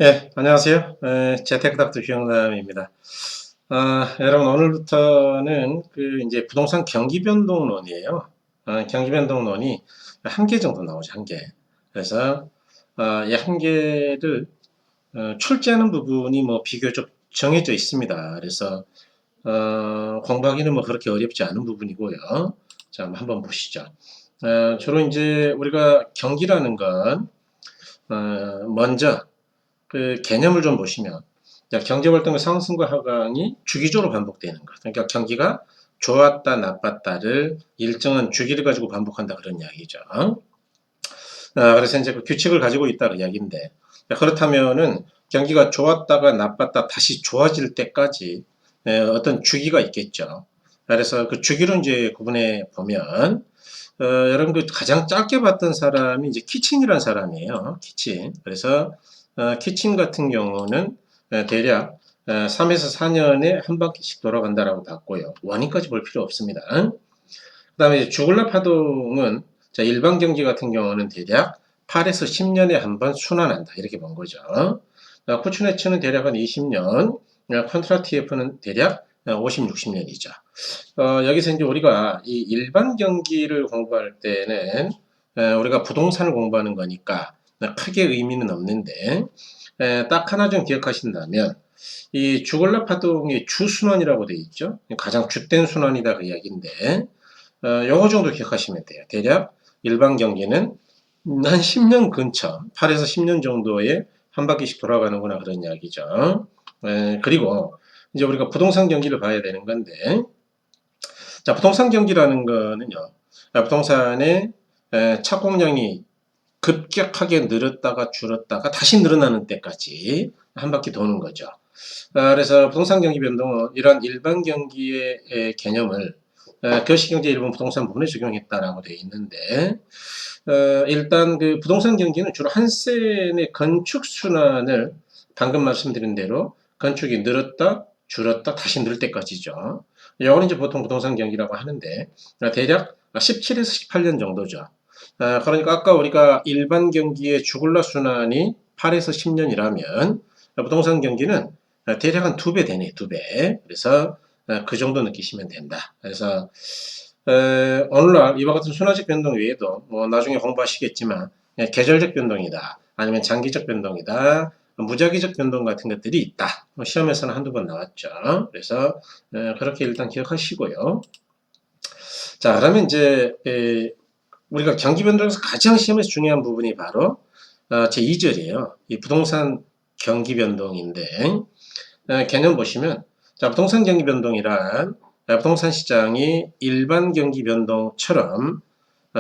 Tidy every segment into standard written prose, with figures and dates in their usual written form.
예, 안녕하세요. 재테크닥터 휴영남입니다. 여러분, 오늘부터는 이제 부동산 경기 변동론이에요. 경기 변동론이 한 개 정도 나오죠, 한 개. 그래서, 이 한 개를, 출제하는 부분이 뭐 비교적 정해져 있습니다. 그래서, 공부하기는 뭐 그렇게 어렵지 않은 부분이고요. 자, 한번 보시죠. 주로 이제 우리가 경기라는 건, 먼저 개념을 좀 보시면 경제활동의 상승과 하강이 주기적으로 반복되는 것. 그러니까 경기가 좋았다 나빴다를 일정한 주기를 가지고 반복한다 그런 이야기죠. 그래서 이제 그 규칙을 가지고 있다 그 이야기인데 그렇다면은 경기가 좋았다가 나빴다 다시 좋아질 때까지 어떤 주기가 있겠죠. 그래서 그 주기로 이제 구분해 보면 여러분 가장 짧게 봤던 사람이 이제 키친이라는 사람이에요. 키친. 그래서 키친 같은 경우는 대략 3에서 4년에 한 바퀴씩 돌아간다라고 봤고요. 원인까지 볼 필요 없습니다. 그다음에 주글라 파동은 자, 일반 경기 같은 경우는 대략 8에서 10년에 한 번 순환한다. 이렇게 본 거죠. 코츠네츠는 대략 한 20년, 컨트라 TF는 대략 50, 60년이죠. 여기서 이제 우리가 이 일반 경기를 공부할 때는 우리가 부동산을 공부하는 거니까 크게 의미는 없는데 딱 하나 좀 기억하신다면 이 주글라 파동의 주순환이라고 되어 있죠. 가장 주된 순환이다 그 이야기인데 요거 정도 기억하시면 돼요. 대략 일반 경기는 한 10년 근처, 8에서 10년 정도에 한 바퀴씩 돌아가는구나 그런 이야기죠. 그리고 이제 우리가 부동산 경기를 봐야 되는 건데 자, 부동산 경기라는 거는요. 부동산의 착공량이 급격하게 늘었다가 줄었다가 다시 늘어나는 때까지 한 바퀴 도는 거죠. 그래서 부동산 경기 변동은 이러한 일반 경기의 개념을 거시경제 일본 부동산 부분에 적용했다라고 되어 있는데 일단 그 부동산 경기는 주로 한 셈의 건축 순환을 방금 말씀드린 대로 건축이 늘었다 줄었다 다시 늘 때까지죠. 이거는 이제 보통 부동산 경기라고 하는데 대략 17에서 18년 정도죠. 그러니까 아까 우리가 일반 경기의 주글라 순환이 8에서 10년이라면 부동산 경기는 대략 한 2배 되네, 2배. 그래서 그 정도 느끼시면 된다. 그래서 오늘날 이와 같은 순환적 변동 외에도 뭐 나중에 공부하시겠지만 계절적 변동이다. 아니면 장기적 변동이다. 무작위적 변동 같은 것들이 있다. 시험에서는 한두 번 나왔죠. 그래서 그렇게 일단 기억하시고요. 자, 그러면 이제 우리가 경기 변동에서 가장 시험에서 중요한 부분이 바로 제 2절이에요. 이 부동산 경기 변동인데 개념 보시면 자, 부동산 경기 변동이란 부동산 시장이 일반 경기 변동처럼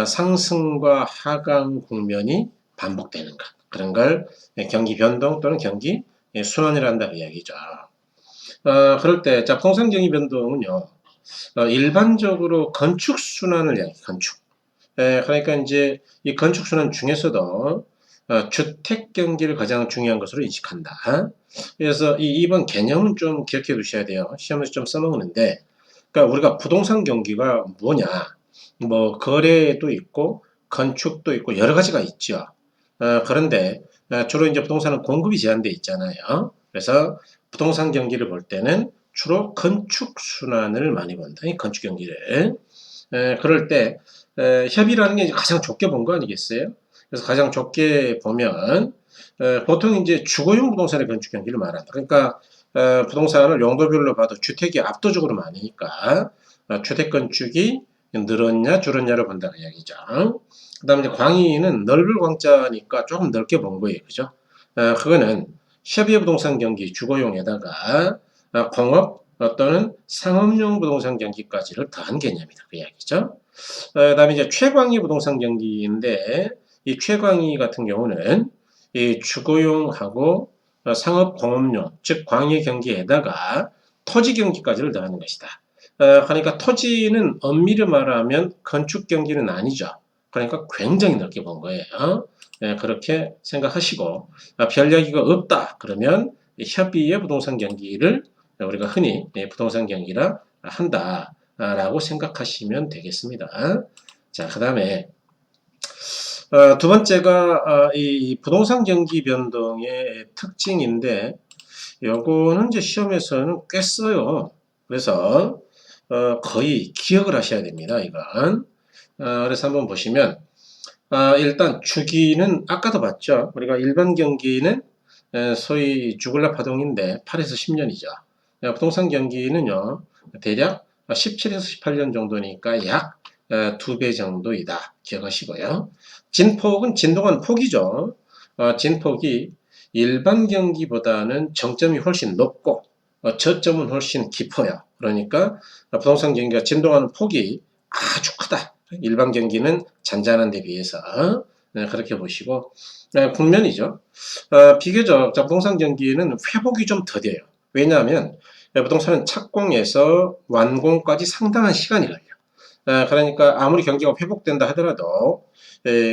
상승과 하강 국면이 반복되는 것. 그런 걸 경기 변동 또는 경기 순환이란다 그 이야기죠. 그럴 때, 자, 부동산 경기 변동은요, 일반적으로 건축 순환을 이야기, 건축. 그러니까 이제 이 건축 순환 중에서도 주택 경기를 가장 중요한 것으로 인식한다. 그래서 이번 개념은 좀 기억해 두셔야 돼요. 시험에서 좀 써먹는데, 그러니까 우리가 부동산 경기가 뭐냐, 뭐 거래도 있고 건축도 있고 여러 가지가 있죠. 그런데 주로 이제 부동산은 공급이 제한돼 있잖아요. 그래서 부동산 경기를 볼 때는 주로 건축 순환을 많이 본다. 이 건축 경기를. 그럴 때 협의라는 게 가장 좁게 본 거 아니겠어요? 그래서 가장 좁게 보면 보통 이제 주거용 부동산의 건축 경기를 말한다. 그러니까 부동산을 용도별로 봐도 주택이 압도적으로 많으니까 주택 건축이 늘었냐 줄었냐를 본다는 이야기죠. 그 다음에 이제 광의는 넓을 광자니까 조금 넓게 본 거예요. 그죠? 그거는 협의 부동산 경기 주거용에다가 공업 또는 상업용 부동산 경기까지를 더한 개념이다. 그 이야기죠. 그다음에 이제 최광의 부동산 경기인데 이 최광의 같은 경우는 이 주거용하고 상업 공업용 즉 광의 경기에다가 토지 경기까지를 더하는 것이다. 그러니까 토지는 엄밀히 말하면 건축 경기는 아니죠. 그러니까 굉장히 넓게 본 거예요. 그렇게 생각하시고 별 이야기가 없다 그러면 협의의 부동산 경기를 우리가 흔히 부동산 경기라 한다라고 생각하시면 되겠습니다. 자, 그 다음에 두 번째가 이 부동산 경기 변동의 특징인데 요거는 이제 시험에서는 꽤 써요. 그래서 거의 기억을 하셔야 됩니다. 이건. 그래서 한번 보시면 일단 주기는 아까도 봤죠. 우리가 일반 경기는 소위 주글라 파동인데 8에서 10년이죠. 부동산 경기는요. 대략 17에서 18년 정도니까 약 2배 정도이다. 기억하시고요. 진폭은 진동한 폭이죠. 진폭이 일반 경기보다는 정점이 훨씬 높고 저점은 훨씬 깊어요. 그러니까 부동산 경기가 진동하는 폭이 아주 크다. 일반 경기는 잔잔한 데 비해서 그렇게 보시고 국면이죠. 비교적 부동산 경기는 회복이 좀 더뎌요. 왜냐하면 부동산은 착공에서 완공까지 상당한 시간이 걸려요. 그러니까 아무리 경기가 회복된다 하더라도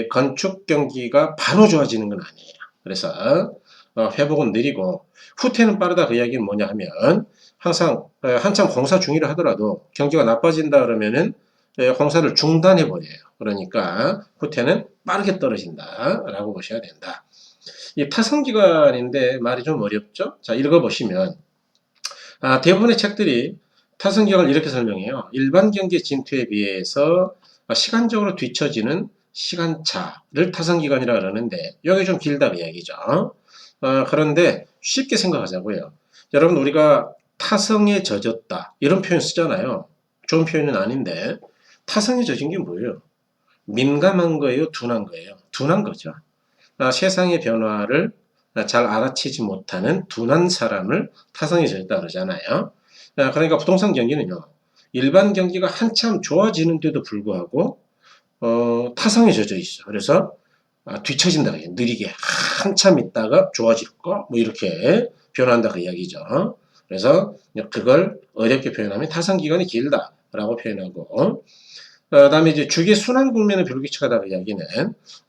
건축 경기가 바로 좋아지는 건 아니에요. 그래서 회복은 느리고 후퇴는 빠르다 그 이야기는 뭐냐 하면 항상 한참 공사 중이라 하더라도 경기가 나빠진다 그러면은 공사를 중단해 버려요. 그러니까 후퇴는 빠르게 떨어진다라고 보셔야 된다. 이 타성기간인데 말이 좀 어렵죠? 자, 읽어보시면 대부분의 책들이 타성기간을 이렇게 설명해요. 일반 경기 진투에 비해서 시간적으로 뒤처지는 시간차를 타성기간이라 그러는데 여기 좀 길다 그 이야기죠. 그런데 쉽게 생각하자고요. 여러분 우리가 타성에 젖었다 이런 표현 쓰잖아요. 좋은 표현은 아닌데 타성에 젖은 게 뭐예요? 민감한 거예요? 둔한 거예요? 둔한 거죠. 세상의 변화를 잘 알아채지 못하는 둔한 사람을 타성에 젖었다 그러잖아요. 그러니까 부동산 경기는요. 일반 경기가 한참 좋아지는데도 불구하고 타성에 젖어 있어. 그래서 뒤처진다. 느리게 한참 있다가 좋아질 거 뭐 이렇게 표현한다 그 이야기죠. 그래서 그걸 어렵게 표현하면 타성기간이 길다라고 표현하고 그다음에 이제 주기 순환 국면의 불규칙하다 그 이야기는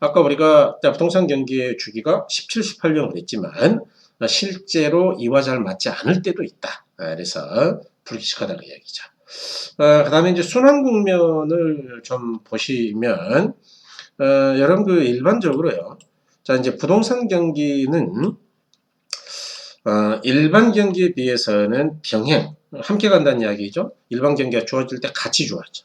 아까 우리가 부동산 경기의 주기가 17, 18년 그랬지만 실제로 이와 잘 맞지 않을 때도 있다. 그래서 불규칙하다 그 이야기죠. 그다음에 이제 순환 국면을 좀 보시면 여러분 그 일반적으로요. 자 이제 부동산 경기는 일반 경기에 비해서는 병행, 함께 간다는 이야기죠. 일반 경기가 좋아질 때 같이 좋아져.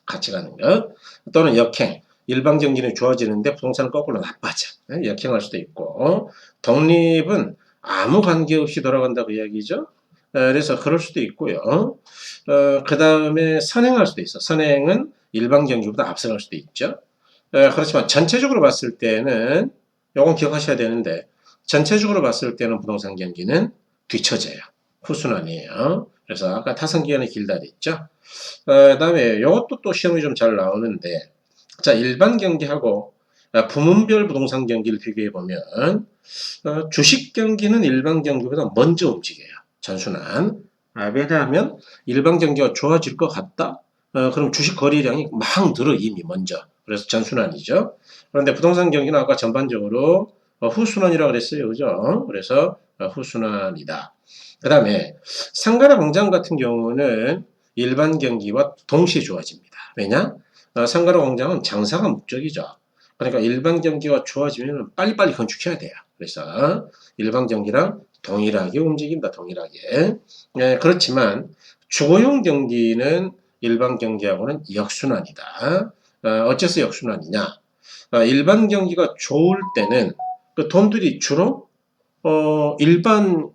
같이 가는 것. 또는 역행, 일반 경기는 좋아지는데 부동산은 거꾸로 나빠져. 역행할 수도 있고. 독립은 아무 관계없이 돌아간다고 이야기죠. 그래서 그럴 수도 있고요. 그 다음에 선행할 수도 있어. 선행은 일반 경기보다 앞서갈 수도 있죠. 그렇지만 전체적으로 봤을 때는, 요건 기억하셔야 되는데, 전체적으로 봤을 때는 부동산 경기는 뒤처져요. 후순환이에요. 그래서 아까 타성기간이 길다 그랬죠. 그다음에 이것도 또 시험이 좀 잘 나오는데, 자 일반 경기하고 부문별 부동산 경기를 비교해 보면 주식 경기는 일반 경기보다 먼저 움직여요. 전순환. 왜냐하면 일반 경기가 좋아질 것 같다. 그럼 주식 거래량이 막 늘어 이미 먼저. 그래서 전순환이죠. 그런데 부동산 경기는 아까 전반적으로 후순환이라고 그랬어요. 그죠? 그래서 후순환이다. 그 다음에 상가나 공장 같은 경우는 일반 경기와 동시에 좋아집니다. 왜냐? 상가나 공장은 장사가 목적이죠. 그러니까 일반 경기가 좋아지면 빨리빨리 건축해야 돼요. 그래서 일반 경기랑 동일하게 움직인다. 동일하게. 그렇지만 주거용 경기는 일반 경기하고는 역순환이다. 어째서 역순환이냐? 일반 경기가 좋을 때는 그 돈들이 주로 일반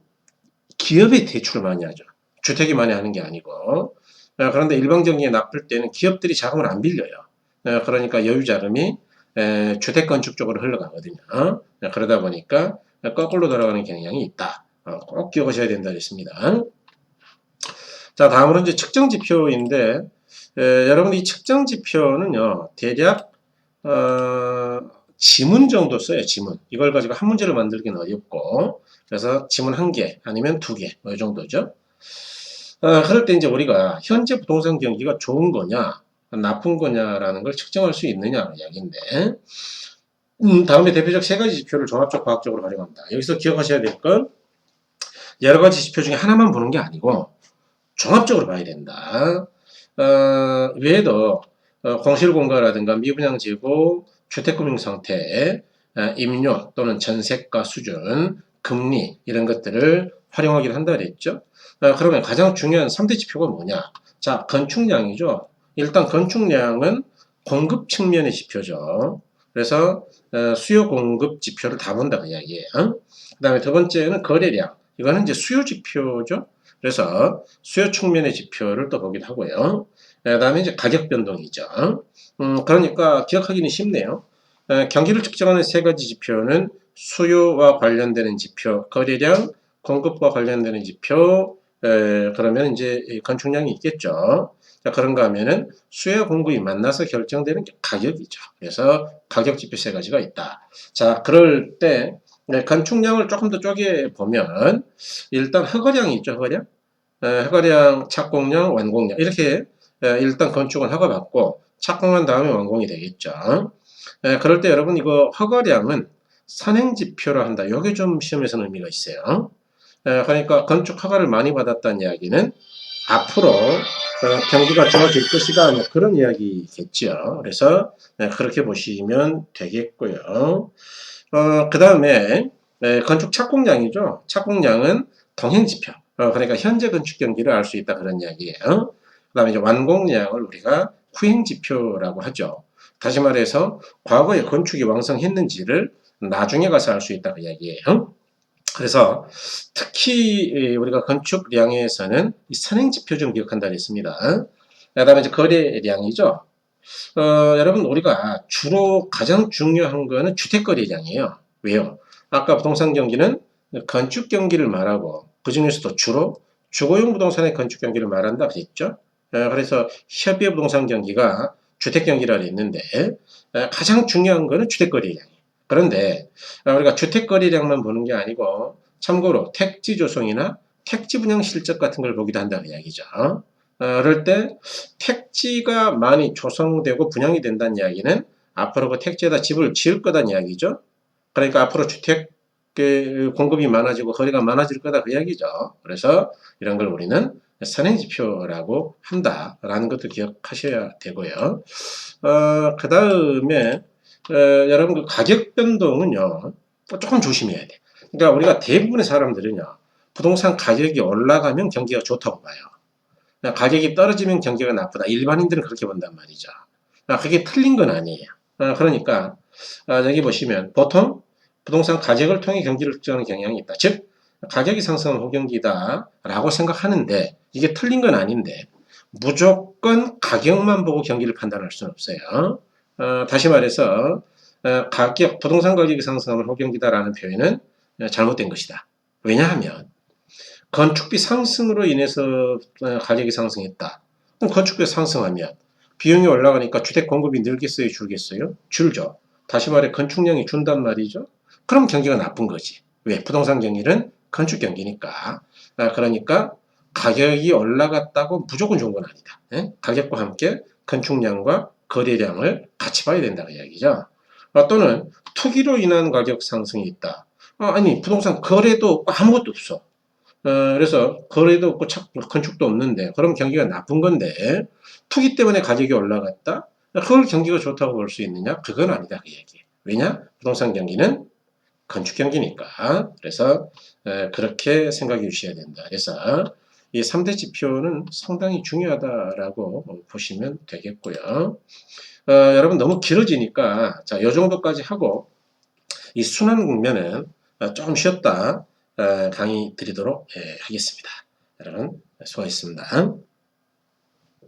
기업에 대출을 많이 하죠. 주택이 많이 하는 게 아니고. 그런데 일반 경기가 나쁠 때는 기업들이 자금을 안 빌려요. 그러니까 여유 자금이 주택 건축 쪽으로 흘러가거든요. 그러다 보니까 거꾸로 돌아가는 경향이 있다. 꼭 기억하셔야 된다 했습니다. 자, 다음으로 이제 측정 지표인데 여러분 이 측정 지표는요 대략 지문 정도 써요. 지문. 이걸 가지고 한 문제를 만들기는 어렵고 그래서 지문 한 개 아니면 두 개, 뭐 이 정도죠. 그럴 때 이제 우리가 현재 부동산 경기가 좋은 거냐, 나쁜 거냐라는 걸 측정할 수 있느냐 이야기인데, 다음에 대표적 세 가지 지표를 종합적 과학적으로 활용합니다. 여기서 기억하셔야 될 건 여러 가지 지표 중에 하나만 보는 게 아니고 종합적으로 봐야 된다. 외에도 공실공가라든가 미분양 재고, 주택금융 상태, 임료 또는 전세가 수준, 금리 이런 것들을 활용하기를 한다 그랬죠. 그러면 가장 중요한 3대 지표가 뭐냐? 자, 건축량이죠. 일단 건축량은 공급 측면의 지표죠. 그래서 수요 공급 지표를 다 본다 그 이야기예요. 그 다음에 두 번째는 거래량. 이거는 이제 수요 지표죠. 그래서 수요 측면의 지표를 또 보기도 하고요. 그 다음에 이제 가격 변동이죠. 그러니까 기억하기는 쉽네요. 경기를 측정하는 세 가지 지표는 수요와 관련되는 지표, 거래량, 공급과 관련되는 지표, 그러면 이제 건축량이 있겠죠. 자, 그런가 하면은 수요와 공급이 만나서 결정되는 게 가격이죠. 그래서 가격 지표 세 가지가 있다. 자, 그럴 때 건축량을 조금 더 쪼개 보면 일단 허가량이 있죠, 허가량. 허가량, 착공량, 완공량 이렇게 일단 건축은 허가받고 착공한 다음에 완공이 되겠죠. 그럴 때 여러분 이거 허가량은 선행지표로 한다. 이게 좀 시험에서는 의미가 있어요. 그러니까 건축 허가를 많이 받았다는 이야기는 앞으로 경기가 좋아질 것이다. 뭐 그런 이야기겠죠. 그래서 그렇게 보시면 되겠고요. 그 다음에 건축 착공량이죠. 착공량은 동행지표. 그러니까 현재 건축 경기를 알 수 있다 그런 이야기예요. 그 다음에 이제 완공량을 우리가 후행지표라고 하죠. 다시 말해서 과거에 건축이 왕성했는지를 나중에 가서 알 수 있다 그 이야기예요. 그래서 특히 우리가 건축량에서는 이 선행지표 좀 기억한다 그랬습니다. 그 다음에 이제 거래량이죠. 여러분 우리가 주로 가장 중요한 거는 주택거래량이에요. 왜요? 아까 부동산 경기는 건축 경기를 말하고 그 중에서도 주로 주거용 부동산의 건축 경기를 말한다 그랬죠. 그래서 협의 부동산 경기가 주택 경기라 그랬는데 가장 중요한 거는 주택거래량이에요. 그런데 우리가 주택거래량만 보는 게 아니고 참고로 택지 조성이나 택지 분양 실적 같은 걸 보기도 한다는 이야기죠. 그럴 때 택지가 많이 조성되고 분양이 된다는 이야기는 앞으로 그 택지에다 집을 지을 거다는 이야기죠. 그러니까 앞으로 주택 공급이 많아지고 거리가 많아질 거다 그 이야기죠. 그래서 이런 걸 우리는 선행지표라고 한다라는 것도 기억하셔야 되고요. 그 다음에 여러분 그 가격 변동은요 조금 조심해야 돼. 그러니까 우리가 대부분의 사람들은요 부동산 가격이 올라가면 경기가 좋다고 봐요. 가격이 떨어지면 경기가 나쁘다. 일반인들은 그렇게 본단 말이죠. 그게 틀린 건 아니에요. 그러니까 여기 보시면 보통 부동산 가격을 통해 경기를 측정하는 경향이 있다. 즉 가격이 상승하면 호경기다 라고 생각하는데 이게 틀린 건 아닌데 무조건 가격만 보고 경기를 판단할 수는 없어요. 다시 말해서 부동산 가격이 상승하면 호경기다라는 표현은 잘못된 것이다. 왜냐하면 건축비 상승으로 인해서 가격이 상승했다. 그럼 건축비 상승하면 비용이 올라가니까 주택 공급이 늘겠어요, 줄겠어요? 줄죠. 다시 말해 건축량이 준단 말이죠. 그럼 경기가 나쁜 거지. 왜? 부동산 경기는 건축 경기니까. 그러니까 가격이 올라갔다고 무조건 좋은 건 아니다. 가격과 함께 건축량과 거래량을 같이 봐야 된다는 이야기죠. 또는 투기로 인한 가격 상승이 있다. 아니 부동산 거래도 아무것도 없어. 그래서 거래도 없고 건축도 없는데 그럼 경기가 나쁜 건데 투기 때문에 가격이 올라갔다? 그걸 경기가 좋다고 볼 수 있느냐? 그건 아니다 그 얘기. 왜냐? 부동산 경기는 건축 경기니까. 그래서 그렇게 생각해 주셔야 된다. 그래서 이 3대 지표는 상당히 중요하다라고 보시면 되겠고요. 여러분 너무 길어지니까 자, 요 정도까지 하고 이 순환 국면은 조금 쉬었다 강의 드리도록 하겠습니다. 여러분 수고하셨습니다.